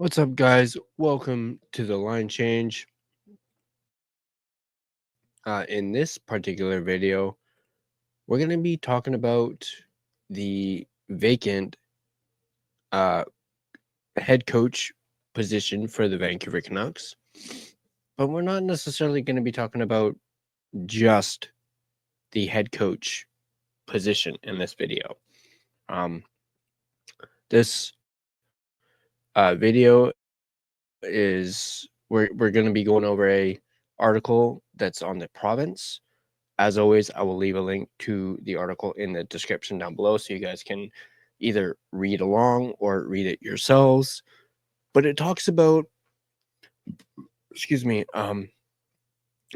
What's up, guys? Welcome to the line change. In this particular video, we're going to be talking about the vacant head coach position for the Vancouver Canucks. But we're not necessarily going to be talking about just the head coach position in this video. This video is we're going to be going over a article that's on the province. As always, I will leave a link to the article in the description down below so you guys can either read along or read it yourselves. But it talks about,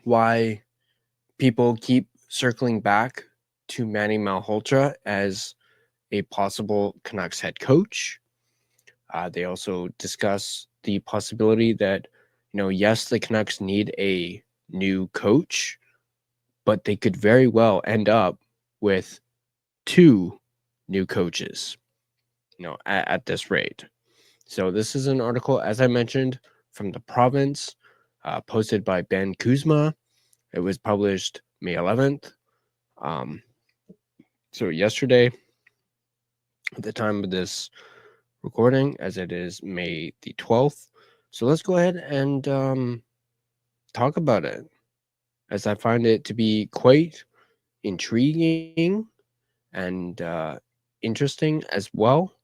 why people keep circling back to Manny Malhotra as a possible Canucks head coach. They also discuss the possibility that, yes, the Canucks need a new coach, but they could very well end up with two new coaches, at this rate. So this is an article, as I mentioned, from the province, posted by Ben Kuzma. It was published May 11th. So yesterday, at the time of this recording, as it is May the 12th. So let's go ahead and talk about it, as I find it to be quite intriguing and interesting as well.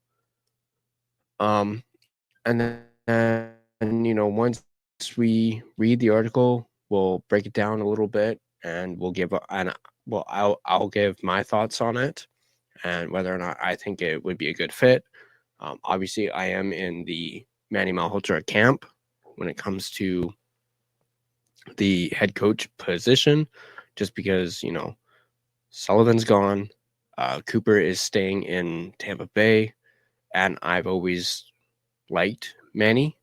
And then, once we read the article, we'll break it down a little bit, and I'll give my thoughts on it and whether or not I think it would be a good fit. Obviously, I am in the Manny Malhotra camp when it comes to the head coach position, just because, Sullivan's gone. Cooper is staying in Tampa Bay, and I've always liked Manny,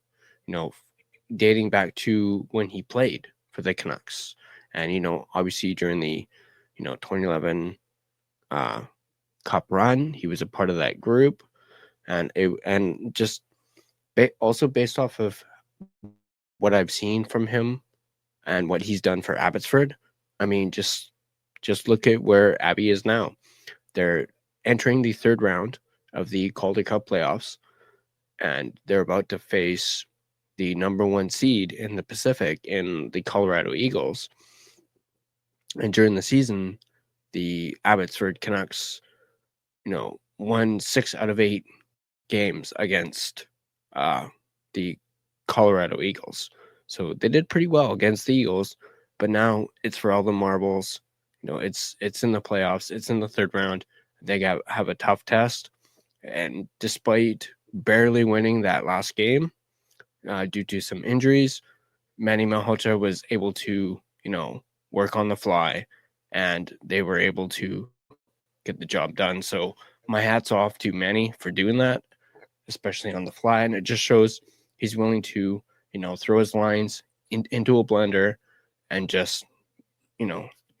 dating back to when he played for the Canucks. And, obviously during the, 2011 Cup run, he was a part of that group. And just also based off of what I've seen from him and what he's done for Abbotsford, I mean, just look at where Abby is now. They're entering the third round of the Calder Cup playoffs, and they're about to face the number one seed in the Pacific in the Colorado Eagles. And during the season, the Abbotsford Canucks, won 6 out of 8 games against the Colorado Eagles. So they did pretty well against the Eagles, but now it's for all the marbles. It's in the playoffs. It's in the third round. They have a tough test. And despite barely winning that last game due to some injuries, Manny Malhotra was able to, work on the fly, and they were able to get the job done. So my hat's off to Manny for doing that, especially on the fly. And it just shows he's willing to, throw his lines into a blender and just,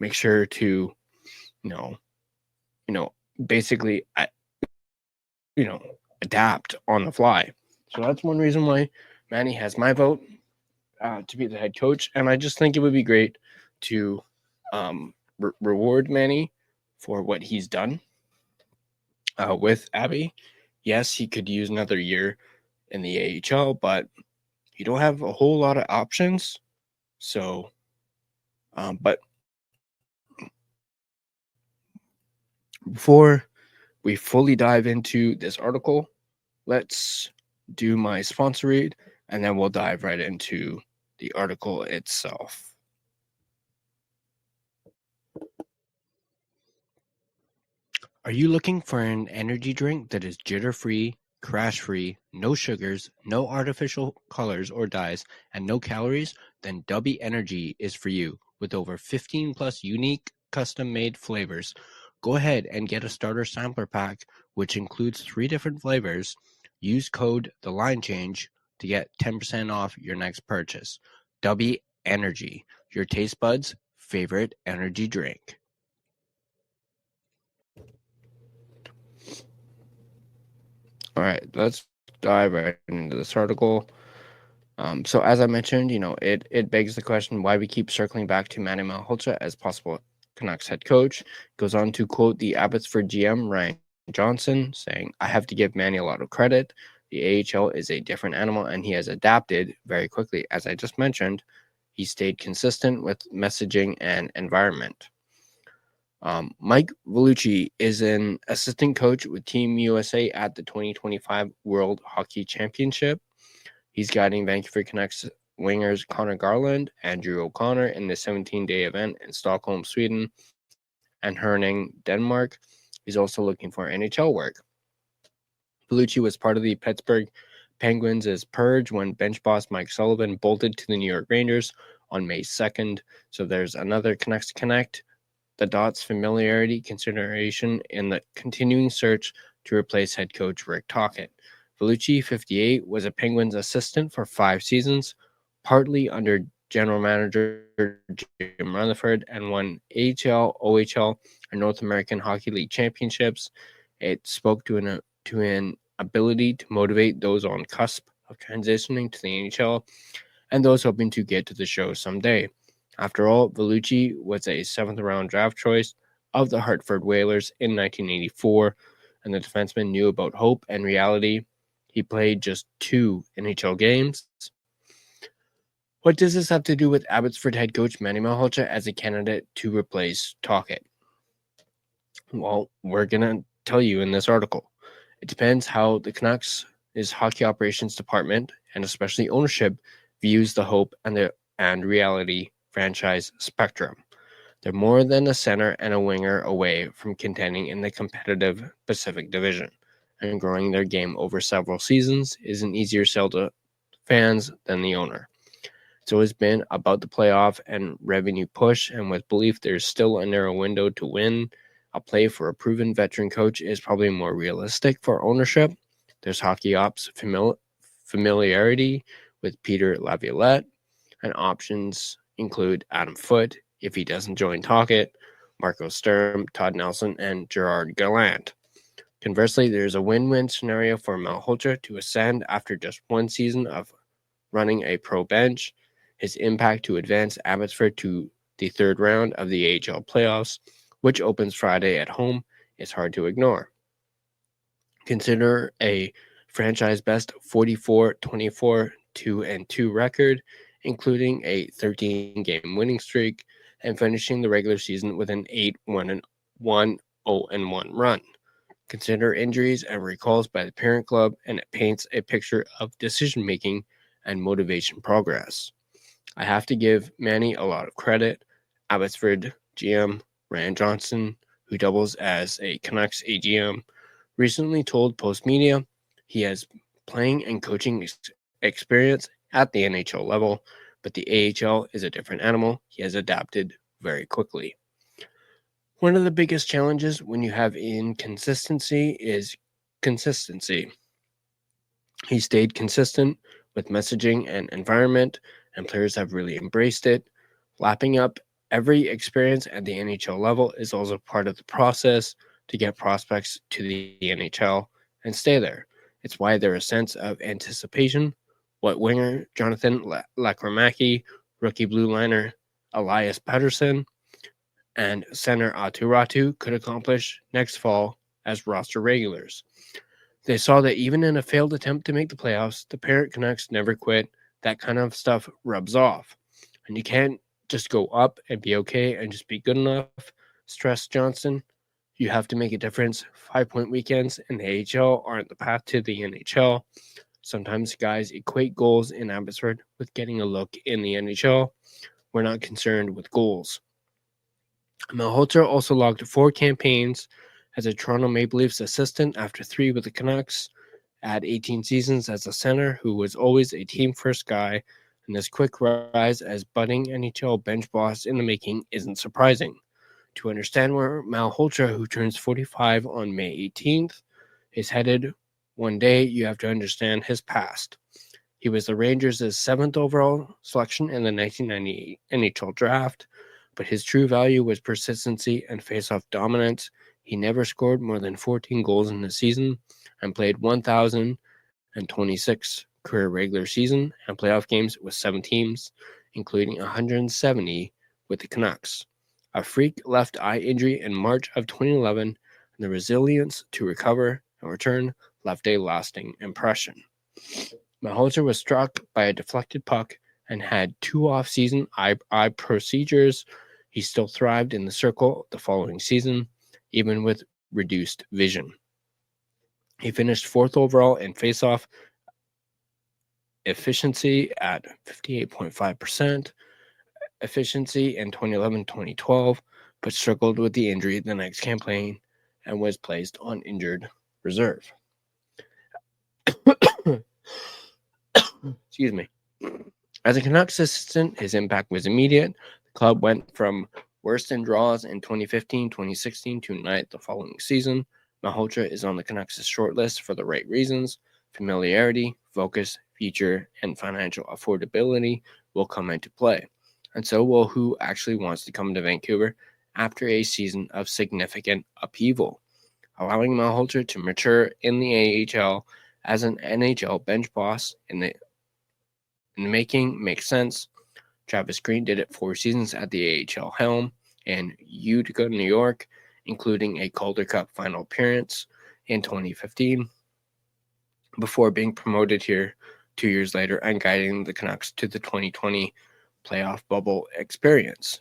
make sure to, basically, adapt on the fly. So that's one reason why Manny has my vote to be the head coach. And I just think it would be great to reward Manny for what he's done with Abby. Yes, he could use another year in the AHL, but you don't have a whole lot of options. So, but before we fully dive into this article, let's do my sponsor read, and then we'll dive right into the article itself. Are you looking for an energy drink that is jitter-free, crash-free, no sugars, no artificial colors or dyes, and no calories? Then Dubby Energy is for you. With over 15 plus unique custom-made flavors, go ahead and get a starter sampler pack, which includes 3 different flavors. Use code TheLineChange to get 10% off your next purchase. Dubby Energy, your taste buds' favorite energy drink. All right, let's dive right into this article. So as I mentioned, it begs the question why we keep circling back to Manny Malhotra as possible Canucks head coach. Goes on to quote the Abbotsford GM Ryan Johnson, saying, "I have to give Manny a lot of credit. The AHL is a different animal, and he has adapted very quickly. As I just mentioned, he stayed consistent with messaging and environment." Mike Vellucci is an assistant coach with Team USA at the 2025 World Hockey Championship. He's guiding Vancouver Canucks wingers Connor Garland, Andrew O'Connor in the 17-day event in Stockholm, Sweden, and Herning, Denmark. He's also looking for NHL work. Vellucci was part of the Pittsburgh Penguins' purge when bench boss Mike Sullivan bolted to the New York Rangers on May 2nd. So there's another Canucks to connect the dots familiarity consideration in the continuing search to replace head coach Rick Tocchet. Vellucci, 58, was a Penguins assistant for 5 seasons, partly under general manager Jim Rutherford, and won AHL, OHL, and North American Hockey League championships. It spoke to an ability to motivate those on cusp of transitioning to the NHL and those hoping to get to the show someday. After all, Vellucci was a 7th-round draft choice of the Hartford Whalers in 1984, and the defenseman knew about hope and reality. He played just 2 NHL games. What does this have to do with Abbotsford head coach Manny Malhotra as a candidate to replace Tocchet? Well, we're going to tell you in this article. It depends how the Canucks' hockey operations department, and especially ownership, views the hope and reality franchise spectrum. They're more than a center and a winger away from contending in the competitive Pacific Division, and growing their game over several seasons is an easier sell to fans than the owner. It's always been about the playoff and revenue push, and with belief there's still a narrow window to win, a play for a proven veteran coach is probably more realistic for ownership. There's hockey ops familiarity with Peter Laviolette, and options include Adam Foote, if he doesn't join Tocchet, Marco Sturm, Todd Nelson, and Gerard Gallant. Conversely, there's a win-win scenario for Malhotra to ascend after just 1 season of running a pro bench. His impact to advance Abbotsford to the 3rd round of the AHL playoffs, which opens Friday at home, is hard to ignore. Consider a franchise best 44-24 2-2 record, including a 13-game winning streak, and finishing the regular season with an 8-1-1 0-1 run. Consider injuries and recalls by the parent club, and it paints a picture of decision-making and motivation progress. I have to give Manny a lot of credit. Abbotsford GM Ryan Johnson, who doubles as a Canucks AGM, recently told Post Media he has playing and coaching experience at the NHL level, but the AHL is a different animal. He has adapted very quickly. One of the biggest challenges when you have inconsistency is consistency. He stayed consistent with messaging and environment, and players have really embraced it. Lapping up every experience at the NHL level is also part of the process to get prospects to the NHL and stay there. It's why there's a sense of anticipation. What winger Jonathan Lakramaki, rookie blue liner Elias Pettersson, and center Atu Ratu could accomplish next fall as roster regulars. They saw that even in a failed attempt to make the playoffs, the parent Canucks never quit. That kind of stuff rubs off. And you can't just go up and be okay and just be good enough, stressed Johnson. You have to make a difference. 5-point weekends in the AHL aren't the path to the NHL. Sometimes guys equate goals in Abbotsford with getting a look in the NHL. We're not concerned with goals. Malhotra also logged 4 campaigns as a Toronto Maple Leafs assistant after 3 with the Canucks, at 18 seasons as a center who was always a team-first guy, and this quick rise as budding NHL bench boss in the making isn't surprising. To understand where Malhotra, who turns 45 on May 18th, is headed one day, you have to understand his past. He was the Rangers' 7th overall selection in the 1998 NHL draft, but his true value was persistency and face-off dominance. He never scored more than 14 goals in a season and played and 26 career regular season and playoff games with 7 teams, including 170 with the Canucks. A freak left eye injury in March of 2011, and the resilience to recover and return left a lasting impression. Malhotra was struck by a deflected puck and had 2 off-season eye procedures. He still thrived in the circle the following season, even with reduced vision. He finished 4th overall in faceoff efficiency at 58.5% efficiency in 2011-2012, but struggled with the injury the next campaign and was placed on injured reserve. Excuse me. As a Canucks assistant, his impact was immediate. The club went from worst in draws in 2015-2016 to 9th the following season. Malhotra is on the Canucks' shortlist for the right reasons. Familiarity, focus, future, and financial affordability will come into play. And so will who actually wants to come to Vancouver after a season of significant upheaval. Allowing Malhotra to mature in the AHL as an NHL bench boss in the making makes sense. Travis Green did it 4 seasons at the AHL helm in Utica, New York, including a Calder Cup final appearance in 2015, before being promoted here 2 years later and guiding the Canucks to the 2020 playoff bubble experience.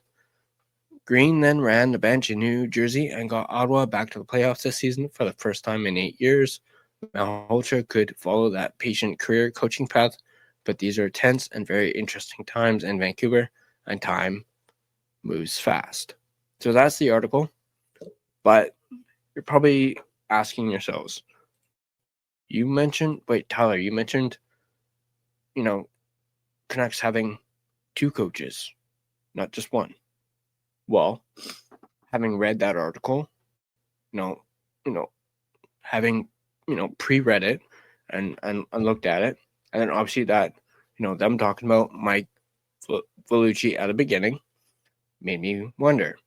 Green then ran the bench in New Jersey and got Ottawa back to the playoffs this season for the first time in 8 years. Malhotra could follow that patient career coaching path, but these are tense and very interesting times in Vancouver, and time moves fast. So that's the article. But you're probably asking yourselves, Tyler, you mentioned, Canucks having 2 coaches, not just one. Well, having read that article, having, pre-read it and looked at it, and then obviously that, them talking about Mike Vellucci at the beginning made me wonder,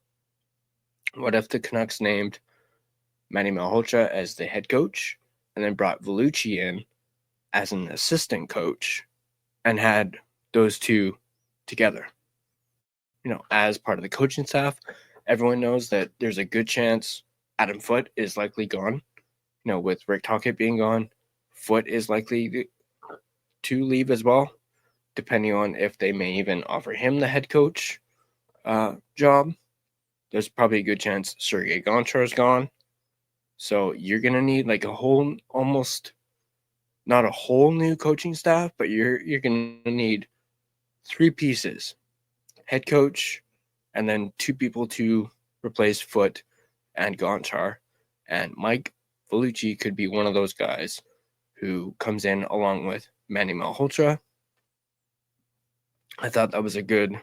what if the Canucks named Manny Malhotra as the head coach and then brought Vellucci in as an assistant coach and had those 2 together? As part of the coaching staff, everyone knows that there's a good chance Adam Foote is likely gone. With Rick Tocchet being gone, Foote is likely to leave as well, depending on if they may even offer him the head coach job. There's probably a good chance Sergei Gonchar is gone. So you're going to need like a whole, almost not a whole new coaching staff, but you're going to need 3 pieces. Head coach, and then 2 people to replace Foote and Gonchar. And Mike Vellucci could be one of those guys who comes in along with Manny Malhotra. I thought that was a good,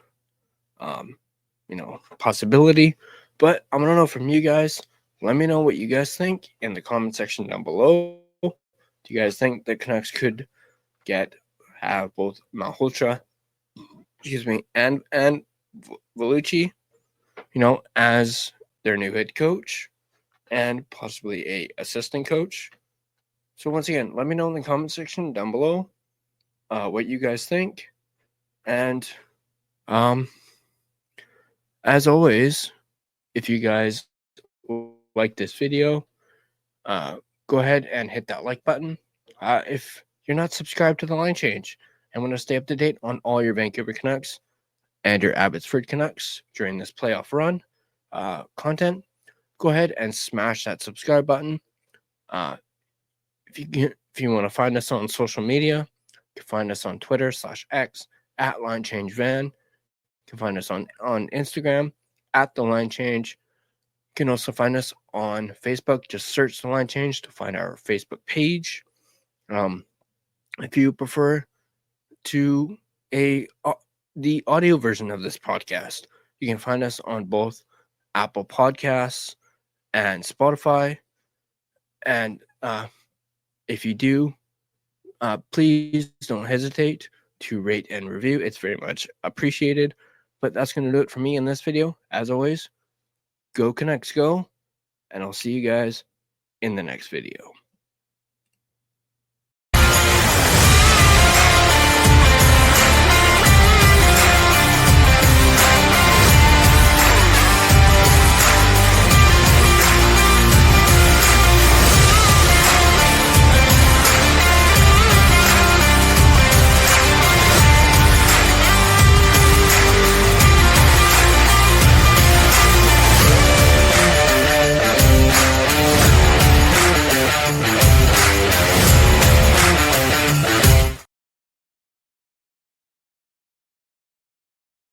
possibility. But I want to know from you guys. Let me know what you guys think in the comment section down below. Do you guys think the Canucks could have both Malhotra, and Vellucci, as their new head coach and possibly a assistant coach? So once again, let me know in the comment section down below what you guys think. And as always, if you guys like this video, go ahead and hit that like button. If you're not subscribed to the Line Change and want to stay up to date on all your Vancouver Canucks and your Abbotsford Canucks during this playoff run content, go ahead and smash that subscribe button. If you want to find us on social media, you can find us on Twitter /X at LineChangeVan. You can find us on Instagram at The Line Change. You can also find us on Facebook. Just search The Line Change to find our Facebook page. If you prefer to the audio version of this podcast, you can find us on both Apple Podcasts and Spotify. And if you do, please don't hesitate to rate and review. It's very much appreciated. But that's going to do it for me in this video. As always, go Canucks go, and I'll see you guys in the next video.